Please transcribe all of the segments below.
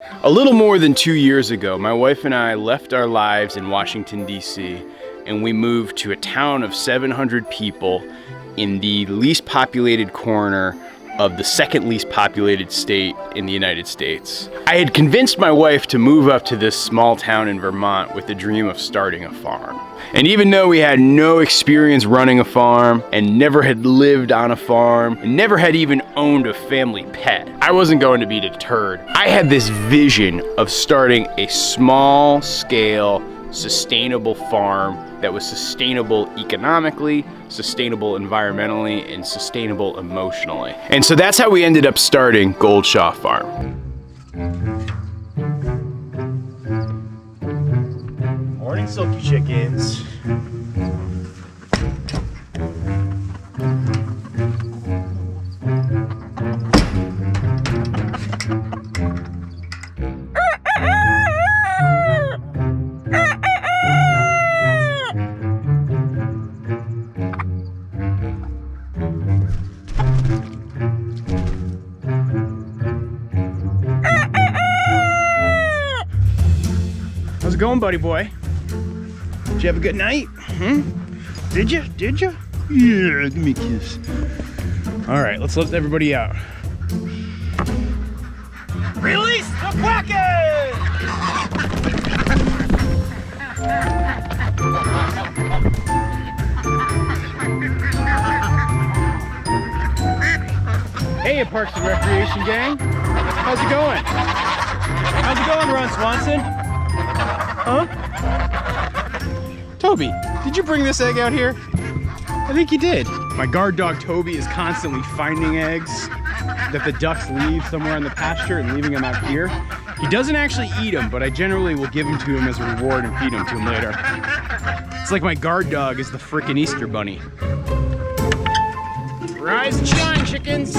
A little more than 2 years ago, my wife and I left our lives in Washington, D.C., and we moved to a town of 700 people in the least populated corner of the second least populated state in the United States. I had convinced my wife to move up to this small town in Vermont with the dream of starting a farm. And even though we had no experience running a farm and never had lived on a farm and never had even owned a family pet, I wasn't going to be deterred. I had this vision of starting a small scale, sustainable farm that was sustainable economically, sustainable environmentally, and sustainable emotionally. And so that's how we ended up starting Goldshaw Farm. Morning, Silky Chickens. How's it going, buddy boy? Did you have a good night? Did you? Did you? Yeah, give me a kiss. All right, let's let everybody out. Release the Kraken! Hey, Parks and Recreation gang. How's it going? How's it going, Ron Swanson? Huh? Toby, did you bring this egg out here? I think you did. My guard dog Toby is constantly finding eggs that the ducks leave somewhere in the pasture and leaving them out here. He doesn't actually eat them, but I generally will give them to him as a reward and feed them to him later. It's like my guard dog is the frickin' Easter bunny. Rise and shine, chickens!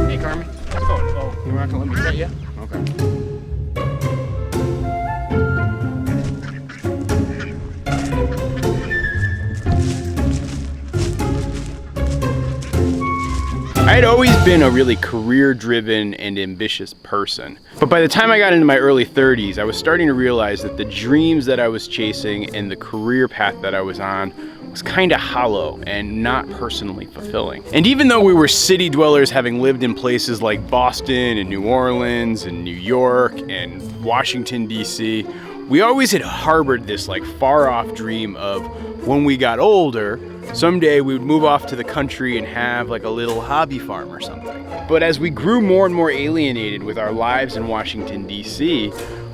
Hey, Carmen, how's it going? Oh, you're not gonna let me pet you? Okay. I had always been a really career-driven and ambitious person. But by the time I got into my early 30s, I was starting to realize that the dreams that I was chasing and the career path that I was on was kind of hollow and not personally fulfilling. And even though we were city dwellers, having lived in places like Boston and New Orleans and New York and Washington, D.C., we always had harbored this like far-off dream of when we got older, someday we would move off to the country and have like a little hobby farm or something. But as we grew more and more alienated with our lives in Washington, D.C.,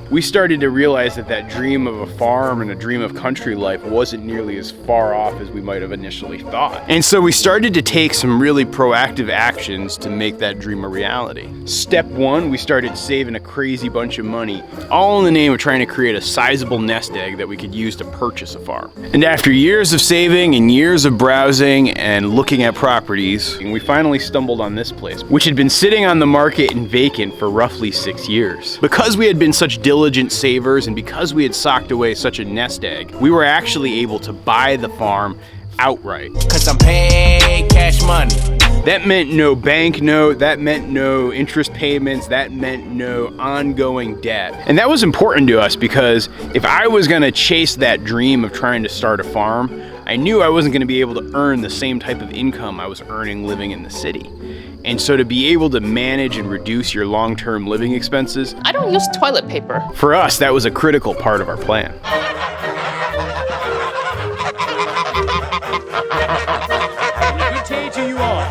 we started to realize that that dream of a farm and a dream of country life wasn't nearly as far off as we might have initially thought. And so we started to take some really proactive actions to make that dream a reality. Step one, we started saving a crazy bunch of money, all in the name of trying to create a sizable nest egg that we could use to purchase a farm. And after years of saving and years of browsing and looking at properties, we finally stumbled on this place, which had been sitting on the market and vacant for roughly 6 years. Because we had been such diligent savers and because we had socked away such a nest egg, we were actually able to buy the farm outright. Cause I'm paying cash money. That meant no bank note, that meant no interest payments, that meant no ongoing debt. And that was important to us because if I was gonna chase that dream of trying to start a farm, I knew I wasn't gonna be able to earn the same type of income I was earning living in the city. And so to be able to manage and reduce your long-term living expenses, I don't use toilet paper. For us, that was a critical part of our plan. Good day to you all.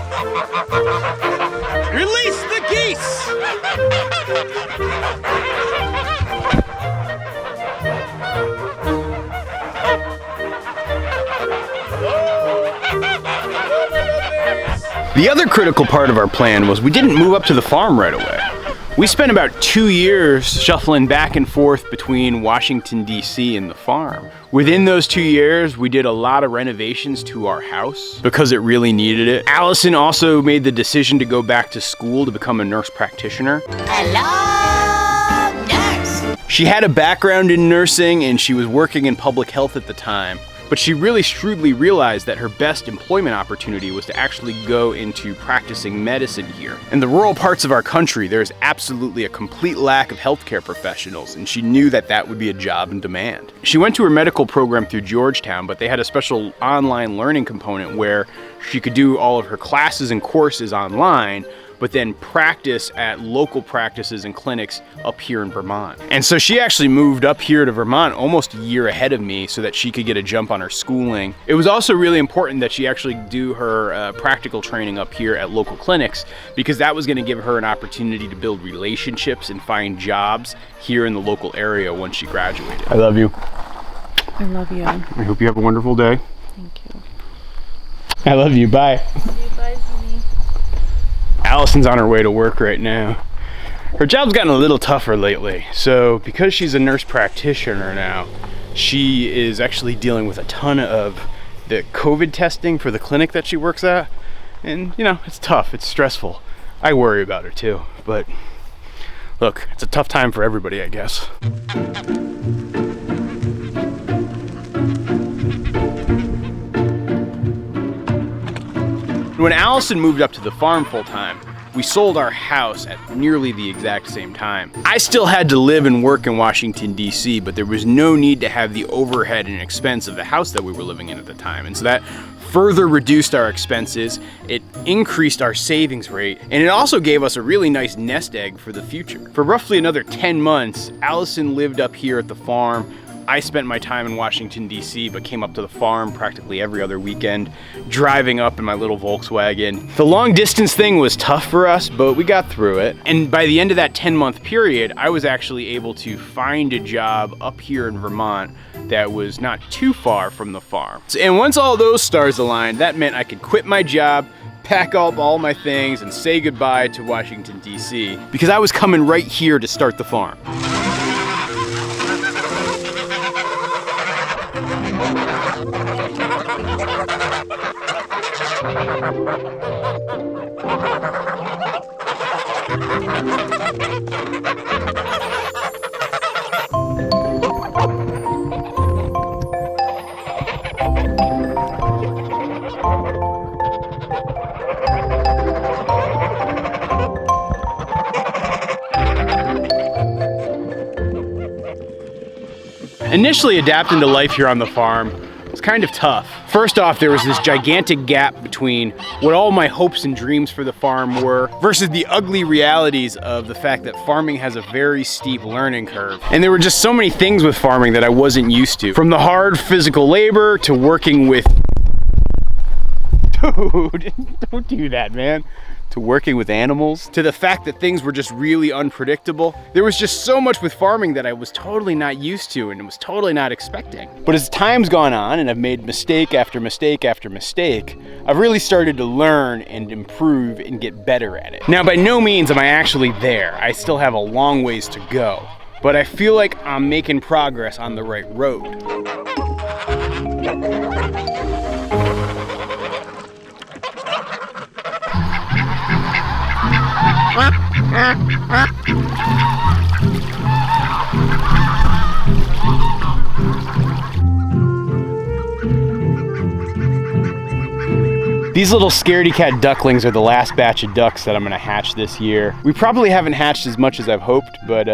Release the geese! The other critical part of our plan was we didn't move up to the farm right away. We spent about 2 years shuffling back and forth between Washington, D.C. and the farm. Within those 2 years, we did a lot of renovations to our house because it really needed it. Allison also made the decision to go back to school to become a nurse practitioner. Hello, nurse. She had a background in nursing and she was working in public health at the time. But she really shrewdly realized that her best employment opportunity was to actually go into practicing medicine here. In the rural parts of our country, there's absolutely a complete lack of healthcare professionals, and she knew that that would be a job in demand. She went to her medical program through Georgetown, but they had a special online learning component where she could do all of her classes and courses online, but then practice at local practices and clinics up here in Vermont. And so she actually moved up here to Vermont almost a year ahead of me so that she could get a jump on her schooling. It was also really important that she actually do her practical training up here at local clinics, because that was gonna give her an opportunity to build relationships and find jobs here in the local area once she graduated. I love you. I love you. I hope you have a wonderful day. Thank you. I love you, bye. Bye, Zini. Allison's on her way to work right now. Her job's gotten a little tougher lately, so because she's a nurse practitioner now, she is actually dealing with a ton of the COVID testing for the clinic that she works at, and you know, it's tough, it's stressful. I worry about her too, but look, it's a tough time for everybody, I guess. When Allison moved up to the farm full-time, we sold our house at nearly the exact same time. I still had to live and work in Washington, D.C., but there was no need to have the overhead and expense of the house that we were living in at the time. And so that further reduced our expenses, it increased our savings rate, and it also gave us a really nice nest egg for the future. For roughly another 10 months, Allison lived up here at the farm. I spent my time in Washington, D.C., but came up to the farm practically every other weekend, driving up in my little Volkswagen. The long distance thing was tough for us, but we got through it. And by the end of that 10-month period, I was actually able to find a job up here in Vermont that was not too far from the farm. And once all those stars aligned, that meant I could quit my job, pack up all my things, and say goodbye to Washington, D.C., because I was coming right here to start the farm. Initially adapting to life here on the farm was kind of tough. First off, there was this gigantic gap between what all my hopes and dreams for the farm were versus the ugly realities of the fact that farming has a very steep learning curve. And there were just so many things with farming that I wasn't used to. From the hard physical labor to working with... Dude, don't do that, man. To working with animals, to the fact that things were just really unpredictable. There was just so much with farming that I was totally not used to and was totally not expecting. But as time's gone on and I've made mistake after mistake after mistake, I've really started to learn and improve and get better at it. Now, by no means am I actually there. I still have a long ways to go, but I feel like I'm making progress on the right road. These little scaredy cat ducklings are the last batch of ducks that I'm gonna hatch this year. We probably haven't hatched as much as I've hoped, but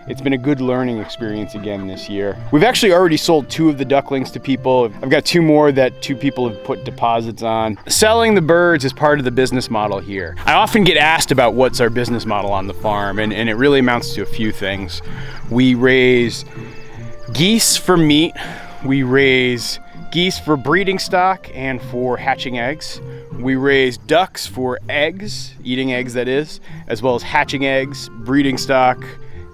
it's been a good learning experience again this year. We've actually already sold 2 of the ducklings to people. I've got 2 more that 2 people have put deposits on. Selling the birds is part of the business model here. I often get asked about what's our business model on the farm, and it really amounts to a few things. We raise geese for meat. We raise geese for breeding stock and for hatching eggs. We raise ducks for eggs, eating eggs that is, as well as hatching eggs, breeding stock,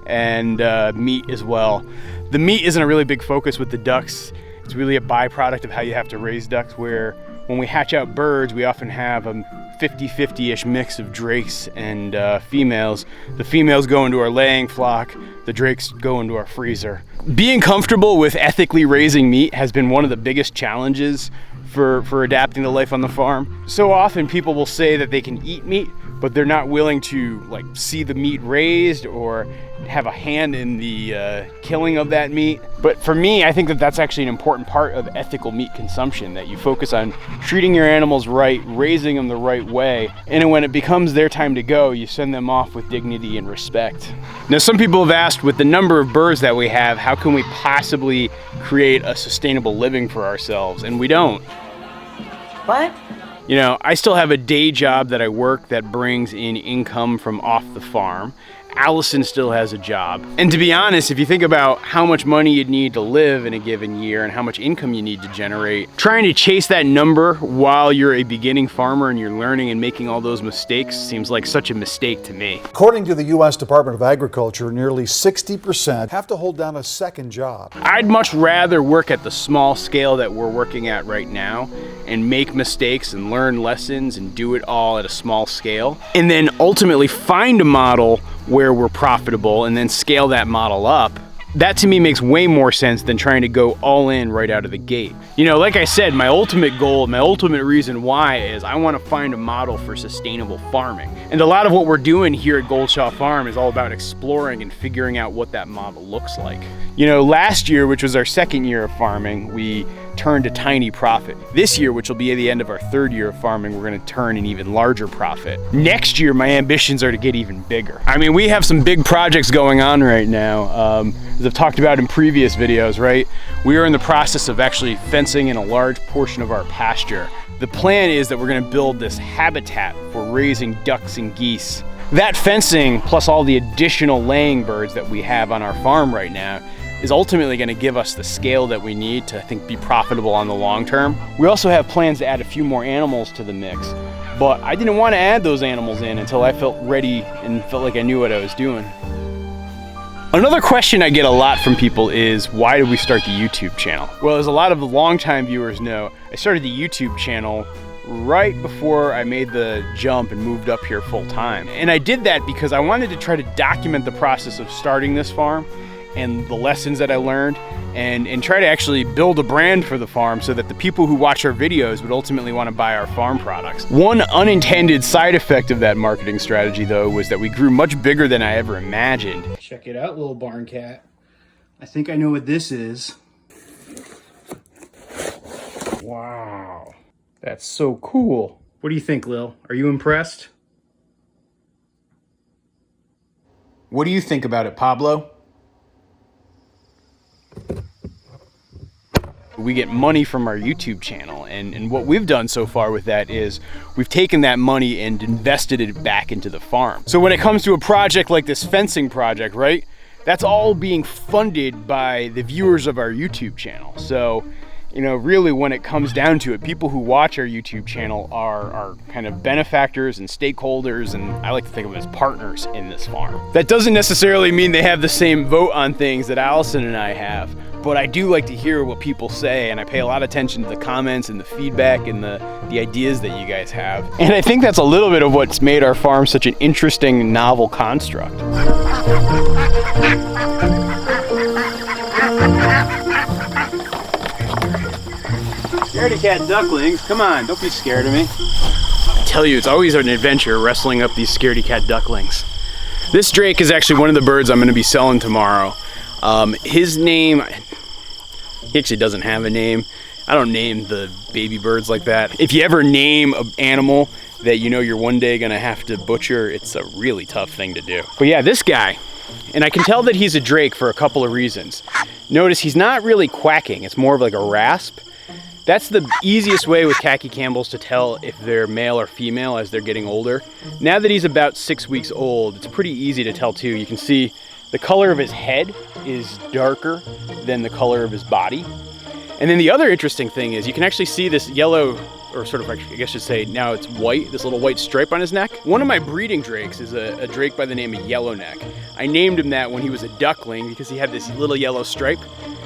and meat as well. The meat isn't a really big focus with the ducks. It's really a byproduct of how you have to raise ducks, where when we hatch out birds, we often have a 50-50-ish mix of drakes and females. The females go into our laying flock, the drakes go into our freezer. Being comfortable with ethically raising meat has been one of the biggest challenges for adapting to life on the farm. So often people will say that they can eat meat, but they're not willing to like see the meat raised or have a hand in the killing of that meat. But for me, I think that that's actually an important part of ethical meat consumption, that you focus on treating your animals right, raising them the right way, and when it becomes their time to go, you send them off with dignity and respect. Now, some people have asked, with the number of birds that we have, how can we possibly create a sustainable living for ourselves? And we don't. What? You know, I still have a day job that I work that brings in income from off the farm. Allison still has a job. And to be honest, if you think about how much money you'd need to live in a given year and how much income you need to generate, trying to chase that number while you're a beginning farmer and you're learning and making all those mistakes seems like such a mistake to me. According to the U.S. Department of Agriculture, nearly 60% have to hold down a second job. I'd much rather work at the small scale that we're working at right now and make mistakes and learn lessons and do it all at a small scale, and then ultimately find a model where we're profitable and then scale that model up. That to me makes way more sense than trying to go all in right out of the gate. You know, like I said, my ultimate goal, my ultimate reason why is I want to find a model for sustainable farming. And a lot of what we're doing here at Goldshaw Farm is all about exploring and figuring out what that model looks like. You know, last year, which was our second year of farming, we turned a tiny profit. This year, which will be at the end of our third year of farming, we're going to turn an even larger profit. Next year, my ambitions are to get even bigger. I mean, we have some big projects going on right now. As I've talked about in previous videos, right? We are in the process of actually fencing in a large portion of our pasture. The plan is that we're going to build this habitat for raising ducks and geese. That fencing, plus all the additional laying birds that we have on our farm right now, is ultimately going to give us the scale that we need to, I think, be profitable on the long term. We also have plans to add a few more animals to the mix, but I didn't want to add those animals in until I felt ready and felt like I knew what I was doing. Another question I get a lot from people is, why did we start the YouTube channel? Well, as a lot of the longtime viewers know, I started the YouTube channel right before I made the jump and moved up here full time. And I did that because I wanted to try to document the process of starting this farm and the lessons that I learned, and try to actually build a brand for the farm so that the people who watch our videos would ultimately want to buy our farm products. One unintended side effect of that marketing strategy, though, was that we grew much bigger than I ever imagined. Check it out, little barn cat. I think I know what this is. Wow, that's so cool. What do you think, Lil? Are you impressed? What do you think about it, Pablo? We get money from our YouTube channel, and what we've done so far with that is we've taken that money and invested it back into the farm. So when it comes to a project like this fencing project, right, that's all being funded by the viewers of our YouTube channel. So, you know, really when it comes down to it, people who watch our YouTube channel are kind of benefactors and stakeholders, and I like to think of them as partners in this farm. That doesn't necessarily mean they have the same vote on things that Allison and I have, but I do like to hear what people say, and I pay a lot of attention to the comments and the feedback and the ideas that you guys have. And I think that's a little bit of what's made our farm such an interesting, novel construct. Scaredy cat ducklings, come on, don't be scared of me. I tell you, it's always an adventure wrestling up these scaredy cat ducklings. This drake is actually one of the birds I'm going to be selling tomorrow. His name, he actually doesn't have a name. I don't name the baby birds like that. If you ever name an animal that you know you're one day gonna have to butcher, it's a really tough thing to do. But yeah, this guy, and I can tell that he's a drake for a couple of reasons. Notice he's not really quacking, it's more of like a rasp. That's the easiest way with khaki Campbells to tell if they're male or female as they're getting older. Now that he's about 6 weeks old, it's pretty easy to tell too. You can see the color of his head is darker than the color of his body. And then the other interesting thing is you can actually see this yellow, or sort of, I guess I should say now it's white, this little white stripe on his neck. One of my breeding drakes is a drake by the name of Yellowneck. I named him that when he was a duckling because he had this little yellow stripe.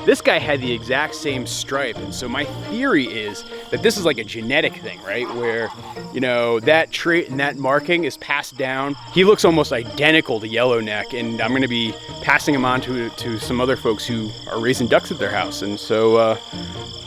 This guy had the exact same stripe, and so my theory is that this is like a genetic thing, right? Where, you know, that trait and that marking is passed down. He looks almost identical to Yellowneck, and I'm gonna be passing him on to some other folks who are raising ducks at their house. And so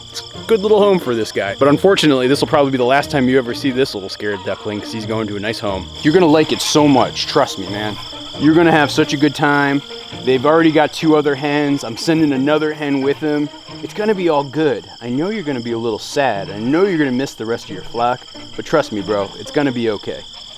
It's a good little home for this guy. But unfortunately, this will probably be the last time you ever see this little scared duckling because he's going to a nice home. You're gonna like it so much, trust me, man. You're gonna have such a good time. They've already got 2 other hens. I'm sending another hen with them. It's gonna be all good. I know you're gonna be a little sad. I know you're gonna miss the rest of your flock, but trust me, bro, it's gonna be okay.